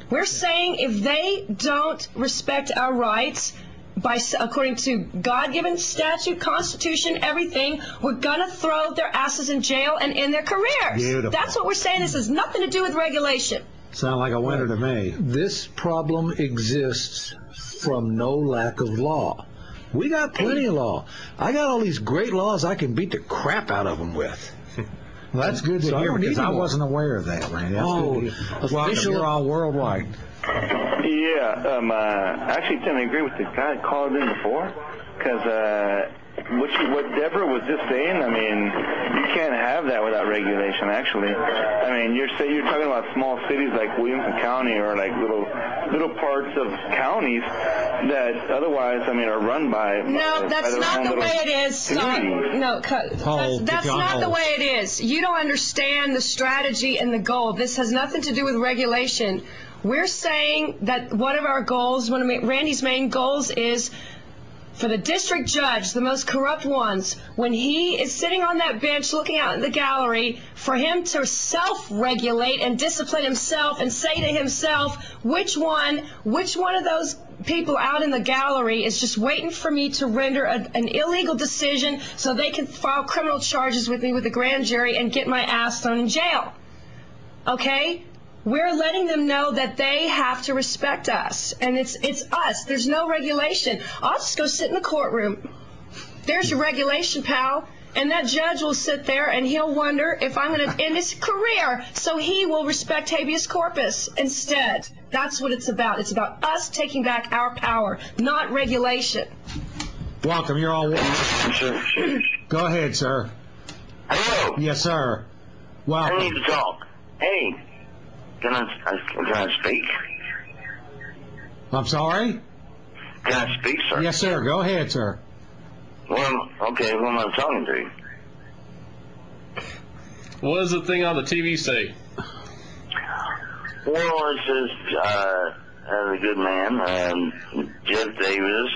We're saying if they don't respect our rights, according to God-given statute, Constitution, everything, we're going to throw their asses in jail and in their careers. Beautiful. That's what we're saying. This has nothing to do with regulation. Sound like a winner to me. This problem exists from no lack of law. We got plenty of law. I got all these great laws I can beat the crap out of them with. Well, that's good to hear because I wasn't aware of that, Randy. Welcome. You're all worldwide. Yeah, actually, Tim, I agree with the guy that called in before, because what Deborah was just saying, I mean, you can't have that without regulation, actually. I mean, you're talking about small cities like Williamson County or like little parts of counties that otherwise, I mean, are run by... No, that's not the way it is. No, that's not the way it is. You don't understand the strategy and the goal. This has nothing to do with regulation. We're saying that one of our goals, one of Randy's main goals is for the district judge, the most corrupt ones, when he is sitting on that bench looking out in the gallery, for him to self-regulate and discipline himself and say to himself, which one of those people out in the gallery is just waiting for me to render an illegal decision so they can file criminal charges with me with the grand jury and get my ass thrown in jail. Okay? We're letting them know that they have to respect us, and it's us. There's no regulation. I'll just go sit in the courtroom. There's your regulation, pal. And that judge will sit there, and he'll wonder if I'm going to end his career, so he will respect habeas corpus instead. That's what it's about. It's about us taking back our power, not regulation. Welcome. You're all welcome. Go ahead, sir. Hello. Yes, sir. Welcome. I need to talk. Hey. Can I speak? I'm sorry? Can I speak, sir? Yes, sir. Go ahead, sir. Well, okay, who am I talking to? What does the thing on the TV say? Well, it says, as a good man, Jeff Davis,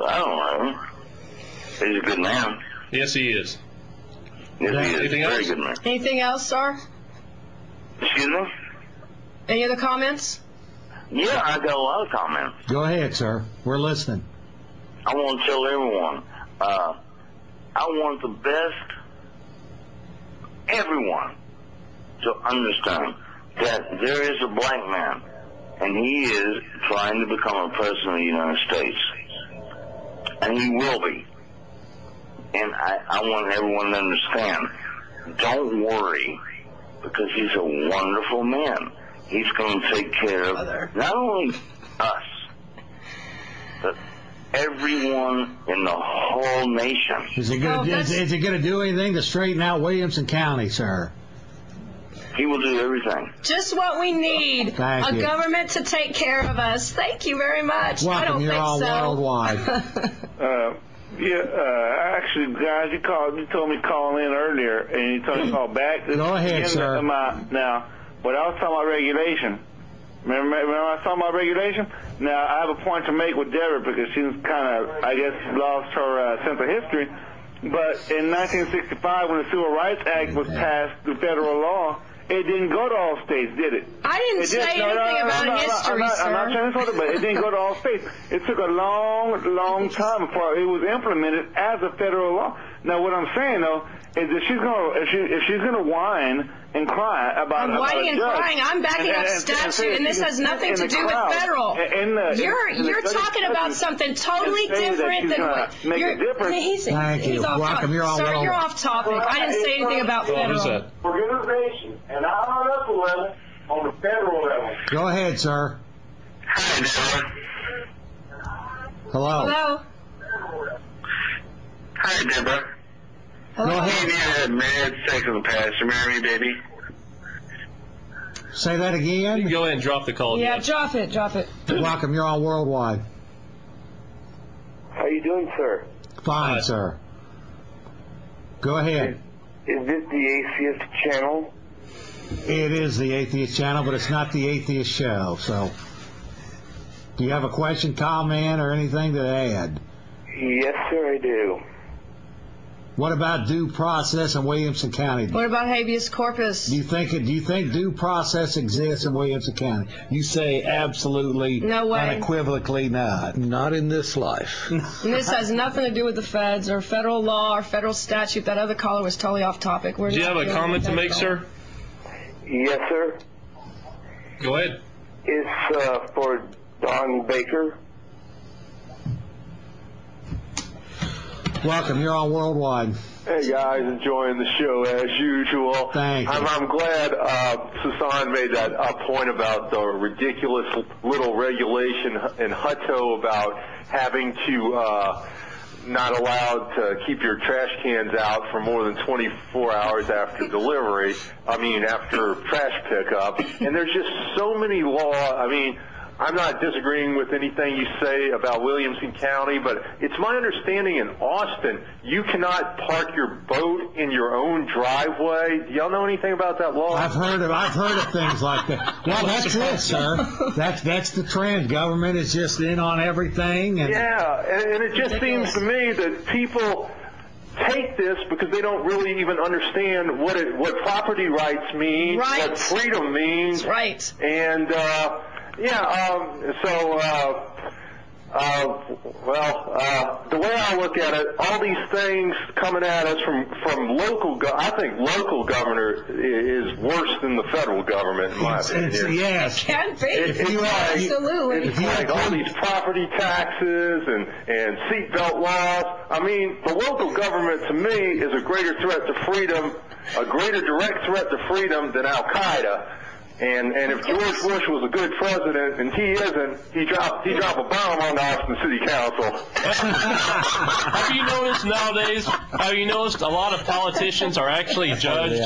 I don't know. He's a good man. Yes, he is. Yes, he is. Anything else? Very good man. Anything else, sir? Excuse me? Any other comments? Yeah, I got a lot of comments. Go ahead, sir. We're listening. I want to tell everyone, I want the best, everyone, to understand that there is a black man, and he is trying to become a president of the United States. And he will be. And I want everyone to understand, don't worry, because he's a wonderful man. He's going to take care of not only us, but everyone in the whole nation. Is he going to do anything to straighten out Williamson County, sir? He will do everything. Just what we need. Thank you. Government to take care of us. Thank you very much. Welcome. I don't You're think all so. worldwide. Actually, guys, you told me to call in earlier, and you told me to call back. Go ahead, sir. Now, when I was talking about regulation, remember I was talking about regulation? Now, I have a point to make with Deborah because she's kind of, I guess, lost her sense of history. But in 1965, when the Civil Rights Act was passed through federal law, it didn't go to all states, did it? I didn't say anything about history, sir. I'm not trying to sort it, but it didn't go to all states. It took a long time before it was implemented as a federal law. Now, what I'm saying, though, is that if she's gonna whine and cry about I'm whining and crying. I'm backing up statute, and this has nothing to do with federal. You're talking about something totally different than what you're. Thank you. Welcome. You're all Sir, you're off topic. I didn't say anything about federal. What is that? Organization, and not on the upper level, on the federal level. Go ahead, sir. Hi, sir. Hello. Hello. Hi, Deborah. Hello. Go ahead. You had mad sex in the past. Remember me, baby? Say that again? You can go ahead and drop the call. Yeah, Jeff. drop it. Welcome, you're on Worldwide. How you doing, sir? Fine, Hi. sir. Go ahead. Is this the Atheist Channel? It is the Atheist Channel, but it's not the Atheist Show. So, do you have a question, comment, or anything to add? Yes, sir, I do. What about due process in Williamson County? What about habeas corpus? Do you think due process exists in Williamson County? You say absolutely, No way. unequivocally not. Not in this life. And this has nothing to do with the feds or federal law or federal statute. That other caller was totally off topic. Do you have a comment to make, sir? Yes, sir. Go ahead. It's for Don Baker. Welcome, you're on Worldwide. Hey guys, enjoying the show as usual. Thank you. I'm glad Susan made that point about the ridiculous little regulation in Hutto about having to not allowed to keep your trash cans out for more than 24 hours after delivery. After trash pickup. And there's just so many laws. I'm not disagreeing with anything you say about Williamson County, but it's my understanding in Austin, you cannot park your boat in your own driveway. Do y'all know anything about that law? I've heard of things like that. Well, that's it, sir. That's the trend. Government is just in on everything. And yeah, and it just seems to me that people take this because they don't really even understand what property rights mean, what freedom means. Right. And the way I look at it, all these things coming at us from local, I think local governor is worse than the federal government, in my opinion. Yes. Can be. Absolutely. It's like all these property taxes and seatbelt laws. The local government, to me, is a greater threat to freedom, a greater direct threat to freedom than Al-Qaeda. And if George Bush was a good president, and he isn't, he drop a bomb on the Austin City Council. Have you noticed nowadays? Have you noticed a lot of politicians are actually judged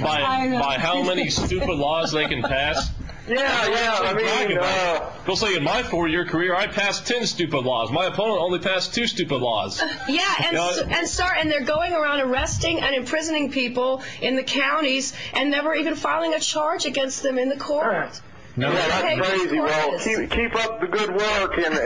by how many stupid laws they can pass? They'll say in my 4-year career I passed 10 stupid laws. My opponent only passed 2 stupid laws. And they're going around arresting and imprisoning people in the counties and never even filing a charge against them in the court. No, that's crazy. Well, keep up the good work, and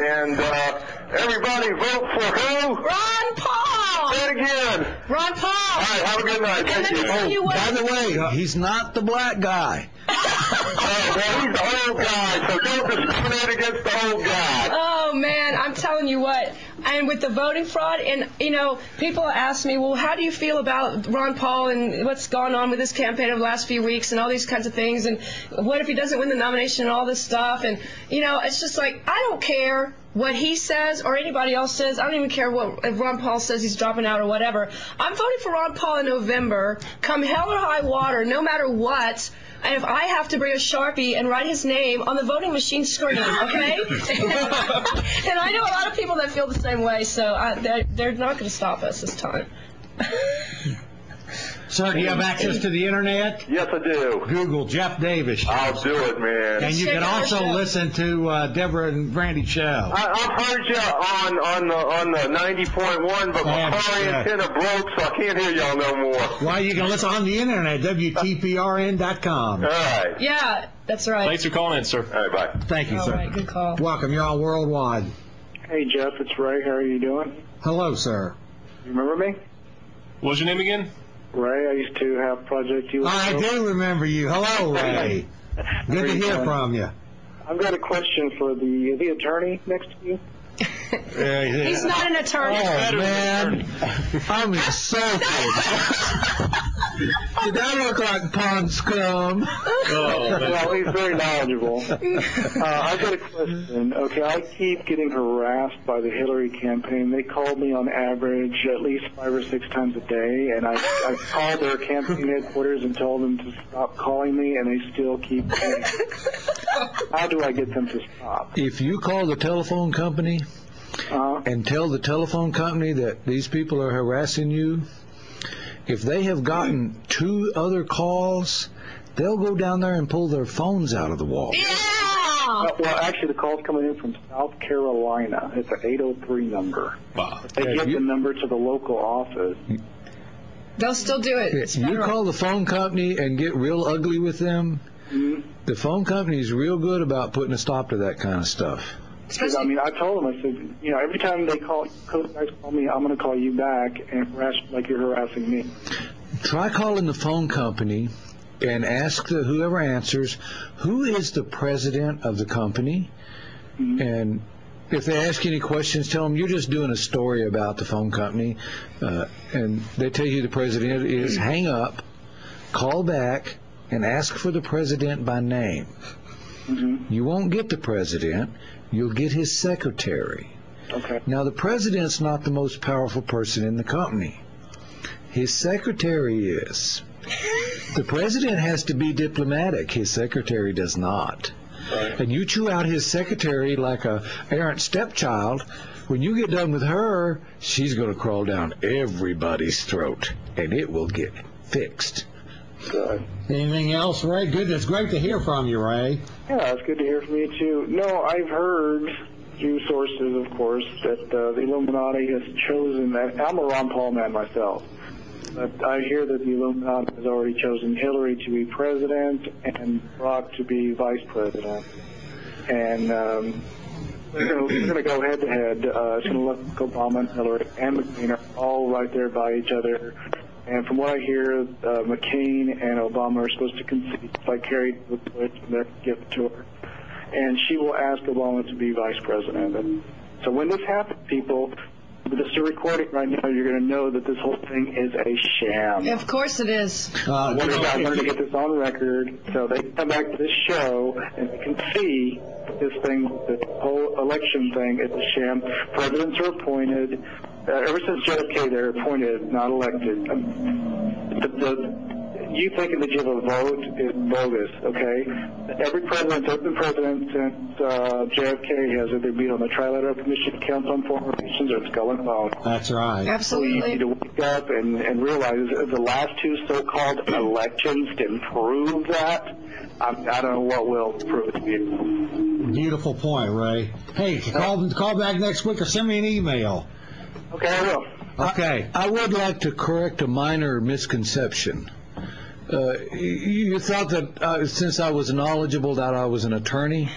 everybody vote for who? Ron Paul. Say it again. Ron Paul. All right, have a good night. Thank you. By the way, he's not the black guy. He's the old guy, so don't discriminate against the old guy. Oh, man, I'm telling you what. And with the voting fraud, and, people ask me, well, how do you feel about Ron Paul and what's gone on with his campaign over the last few weeks and all these kinds of things, and what if he doesn't win the nomination and all this stuff? And, it's just like, I don't care what he says or anybody else says. I don't even care if Ron Paul says he's dropping out or whatever. I'm voting for Ron Paul in November, come hell or high water, no matter what. And if I have to bring a Sharpie and write his name on the voting machine screen, okay? And I know a lot of people that feel the same way, so they're not going to stop us this time. Sir, do you have access to the Internet? Yes, I do. Google Jeff Davis. I'll do it, man. And you can also listen to Deborah and Brandy's show. I've heard you on the 90.1, but my car antenna broke, so I can't hear y'all no more. Well, you can listen on the Internet, WTPRN.com. All right. Yeah, that's right. Thanks for calling in, sir. All right, bye. Thank you, sir. All right, good call. Welcome. You're on Worldwide. Hey, Jeff, it's Ray. How are you doing? Hello, sir. You remember me? What's your name again? Ray, I used to have Project USA. I do remember you. Hello, Ray. Good to hear from you. I've got a question for the attorney next to you. He's not an attorney. Oh, man. I'm insulted. Did that look like pond scum? Well, he's very knowledgeable. I've got a question. Okay, I keep getting harassed by the Hillary campaign. They call me on average at least 5 or 6 times a day, and I called their campaign headquarters and told them to stop calling me, and they still keep calling me. How do I get them to stop? If you call the telephone company and tell the telephone company that these people are harassing you, if they have gotten 2 other calls, they'll go down there and pull their phones out of the wall. Well, actually, the call's coming in from South Carolina. It's an 803 number. Wow. They give the number to the local office. They'll still do it. It's You federal. call the phone company and get real ugly with them, the phone company is real good about putting a stop to that kind of stuff. Because, I mean, I told them, I said, you know, every time they call, guys call me, I'm going to call you back and harass you like you're harassing me. Try calling the phone company and ask whoever answers, who is the president of the company? And if they ask you any questions, tell them you're just doing a story about the phone company, and they tell you the president is, hang up, call back, and ask for the president by name. You won't get the president. You'll get his secretary. Okay. Now, the president's not the most powerful person in the company. His secretary is. The president has to be diplomatic. His secretary does not. Right. And you chew out his secretary like a errant stepchild. When you get done with her, she's going to crawl down everybody's throat, and it will get fixed. Good. Anything else, Ray? Good. It's great to hear from you, Ray. Yeah, it's good to hear from you, too. No, I've heard through sources, of course, that the Illuminati has chosen that. I'm a Ron Paul man myself. But I hear that the Illuminati has already chosen Hillary to be president and Barack to be vice president. And they're going to go head-to-head. It's going to look like Obama and Hillary and McCain are all right there by each other. And from what I hear, McCain and Obama are supposed to concede, like Carrie would put, and they're give it to her. And she will ask Obama to be vice president. And so when this happens, people, with this recording right now, you're going to know that this whole thing is a sham. Of course it is. I wanted to get this on record so they can come back to this show and they can see this thing, this whole election thing is a sham. Presidents are appointed. Ever since JFK, they're appointed, not elected. You thinking that you have a vote is bogus, okay? Every president, there's been president since JFK has either been on the Trilateral Commission, Council on Foreign Relations, or Skull and Bones. That's right. Absolutely. So you need to wake up and realize the last two so-called elections didn't prove that. I don't know what will prove it to be. Beautiful point, Ray. Hey, call back next week or send me an email. Okay, I will. Okay. I would like to correct a minor misconception. You thought that since I was knowledgeable that I was an attorney.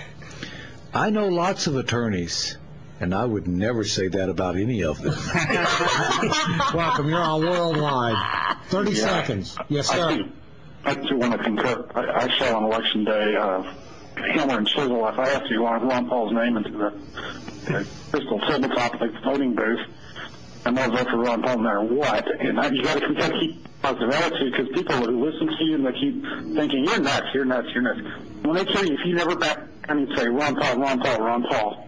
I know lots of attorneys, and I would never say that about any of them. Welcome. You're on Worldwide. 30 seconds. Yes, sir. I do want to concur. I saw on Election Day Hammer and Chisel. If I asked you Ron Paul's name into the crystal tabletop like voting booth, and I'll vote for Ron Paul no matter what. And you got to keep positive attitude because people who listen to you and they keep thinking you're nuts, you're nuts, you're nuts. When they tell you, if you never back down and say Ron Paul, Ron Paul, Ron Paul,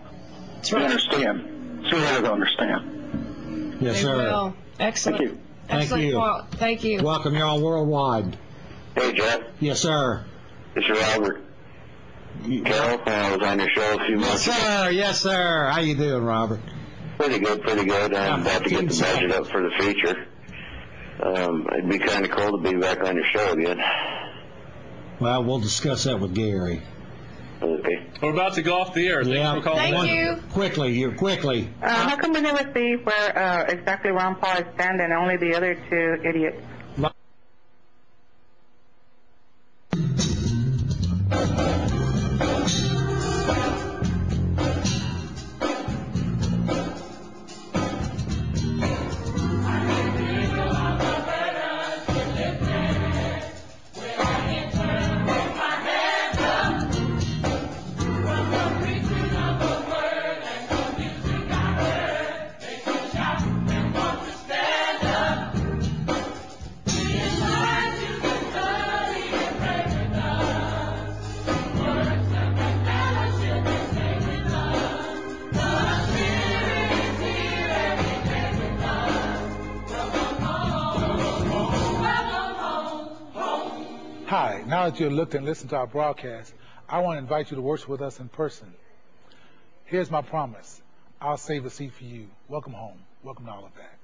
you understand. So they don't understand. Yes, They sir. will. Excellent. Thank you. Thank Excellent you. quote. Thank you. Welcome. You're on Worldwide. Hey, Jeff. Yes, sir. This is Robert. Carol, I was on your show a few months ago. Yes, sir. How you doing, Robert? Pretty good, pretty good. I'm about to get the budget up for the feature. It'd be kind of cool to be back on your show again. Well, we'll discuss that with Gary. Okay. We're about to go off the air. Thanks for calling. Thank you. Quickly. How come we never see where exactly Ron Paul is standing and only the other two idiots? Hi, now that you've looked and listened to our broadcast, I want to invite you to worship with us in person. Here's my promise. I'll save a seat for you. Welcome home. Welcome to all of that.